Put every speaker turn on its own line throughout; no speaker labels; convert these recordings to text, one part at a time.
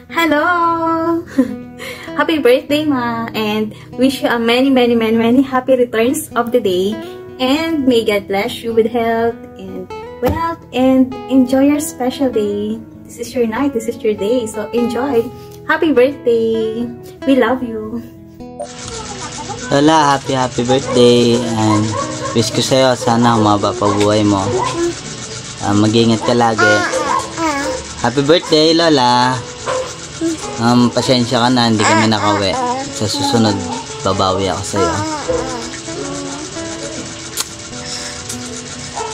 Hello! Happy birthday, Ma! And wish you a many happy returns of the day. And may God bless you with health and wealth and enjoy your special day. This is your night, this is your day. So enjoy! Happy birthday! We love you!
Lola, happy birthday. And wish ko sa'yo, sana humaba pa buhay mo. Mag-ingat ka lagi. Happy birthday, Lola! Pasensya ka na, hindi kami nakauwi. Sa susunod, babawi ako sa'yo.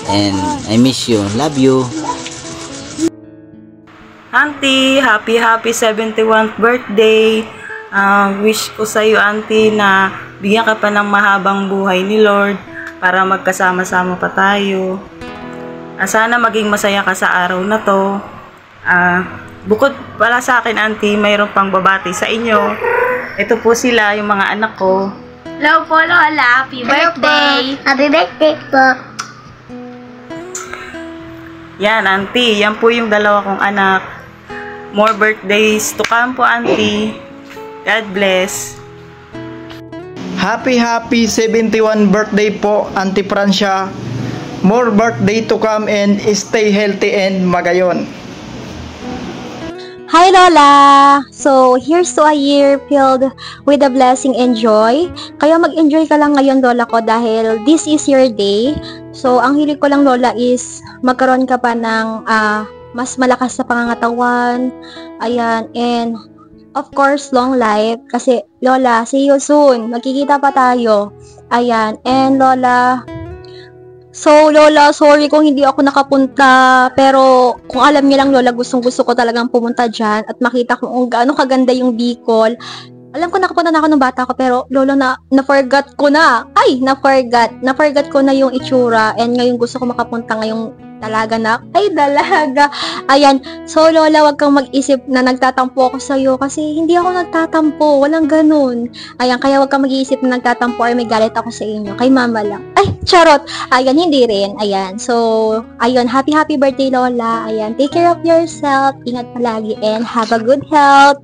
And I miss you. Love you.
Auntie, happy 71st birthday. Wish ko sa'yo, Auntie, na bigyan ka pa ng mahabang buhay ni Lord para magkasama-sama pa tayo. Sana maging masaya ka sa araw na to. Bukod pala sa akin, Auntie, mayroon pang babati sa inyo. Ito po sila, yung mga anak ko.
Hello po, Lola. Happy birthday. Happy birthday po.
Yan, Auntie. Yan po yung dalawa kong anak. More birthdays to come po, Auntie. God bless.
Happy 71 birthday po, Auntie Francia. More birthday to come and stay healthy and magayon.
Hi Lola! So, here's to a year filled with a blessing and joy. Kaya mag-enjoy ka lang ngayon, Lola ko, dahil this is your day. So, ang hilig ko lang, Lola, is magkaroon ka pa ng mas malakas na pangangatawan. Ayan, and of course, long life. Kasi, Lola, see you soon. Magkikita pa tayo. Ayan, and Lola, so, Lola, sorry kung hindi ako nakapunta, pero kung alam niyo lang, Lola, gustong-gusto ko talagang pumunta dyan at makita kung gaano kaganda yung Bicol. Alam ko nakapunta na ako nung bata ko, pero Lola, na-forgot ko na. Ay, na-forgot ko na yung itsura, and ngayon gusto ko makapunta ngayong dalaga na. Ay, dalaga. Ayan. So, Lola, wag kang mag-isip na nagtatampo ako sa'yo kasi hindi ako nagtatampo. Walang ganun. Ayan, kaya wag kang mag-iisip na nagtatampo or may galit ako sa inyo. Kay mama lang. Ay, charot. Ayan, hindi rin. Ayan. So, ayun, happy birthday, Lola. Ayan, take care of yourself. Ingat palagi and have a good health.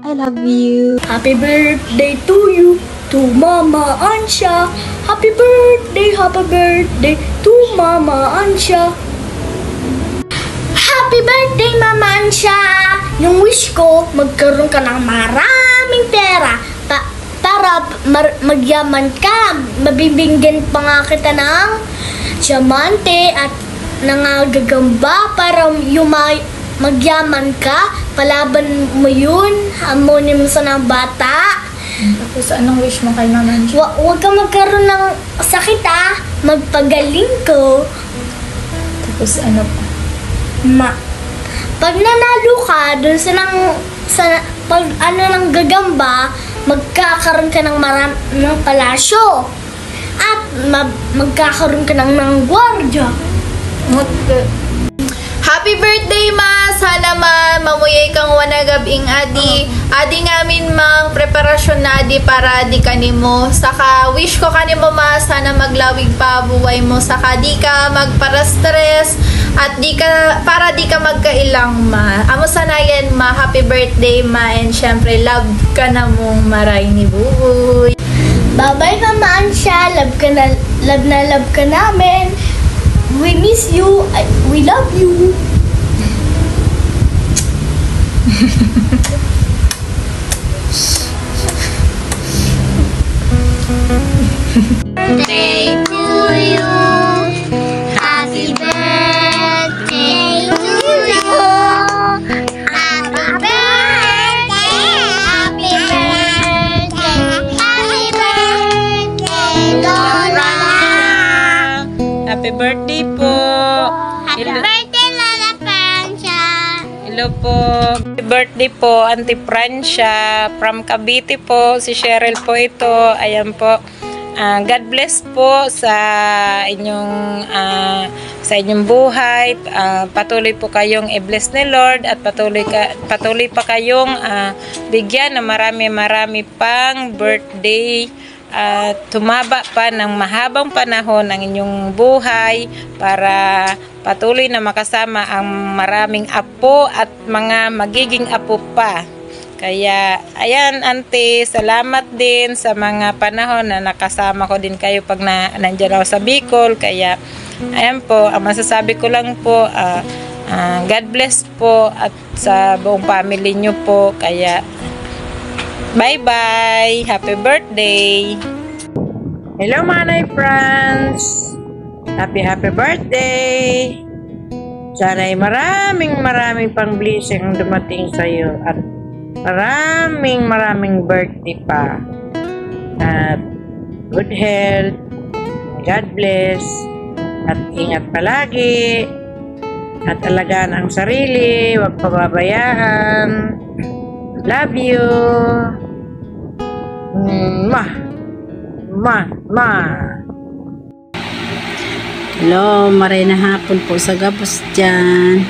I love you.
Happy birthday to you, to Mama Ansha. Happy birthday to Mama Ansha. Happy birthday, Mama Ansha! Yung wish ko, magkaroon ka ng maraming pera para magyaman ka. Mabibinggan pa nga kita ng diamante at nangagagamba para magyaman ka. Palaban mo yun. Hamonin mo sa ng bata.
Tapos anong wish mo kay Mama Ansha?
Huwag ka magkaroon ng sakit magpagaling ko.
Tapos ano pa?
Pag nanalo ka dun pag ng gagamba, magkakaroon ka ng ng palasyo at magkakaroon ka ng gwardya.
Happy birthday, Ma! Sana mamuyay kang wanagabing adi ngamin mang preparasyon na adi para di kanimo. Saka wish ko kanimo, Ma, sana maglawig pa buhay mo. Saka di ka magpara-stress at para di ka magkailang, Ma. Amo sanayan, Ma. Happy birthday, Ma. And syempre, love ka na mong maray ni Buboy.
Bye-bye, Mama Ansha. Love ka namin. We miss you. We love you.
Birthday to you. Happy birthday to you. Happy birthday. Happy birthday. Happy birthday, Lola.
Happy birthday po.
Happy birthday, Lola Francia.
Hello po. Happy birthday po, Auntie Francia. From Cavite po. Si Cheryl po ito. Ayan po. God bless po sa inyong buhay. Patuloy po kayong i-bless ni Lord at patuloy pa kayong bigyan ng marami pang birthday
at tumaba pa ng mahabang panahon ang inyong buhay para patuloy na makasama ang maraming apo at mga magiging apo pa. Kaya, ayan, Auntie, salamat din sa mga panahon na nakasama ko din kayo pag nandiyan ako sa Bicol. Kaya, ayan po, ang masasabi ko lang po, God bless po at sa buong family nyo po. Kaya, bye-bye! Happy birthday! Hello mga Nay friends! Happy birthday! Sana'y maraming pang blessing ang dumating sa'yo at maraming birthday pa. At good health, God bless, at ingat palagi, at alagaan ang sarili, huwag pababayaan. Love you!
Hello, maray na hapon po sa gabos dyan.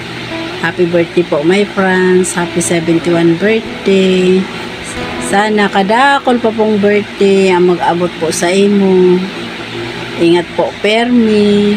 Happy birthday po my friends. Happy 71 birthday. Sana kadakol pa pong birthday ang mag-abot po sa imo. Ingat po, Permi.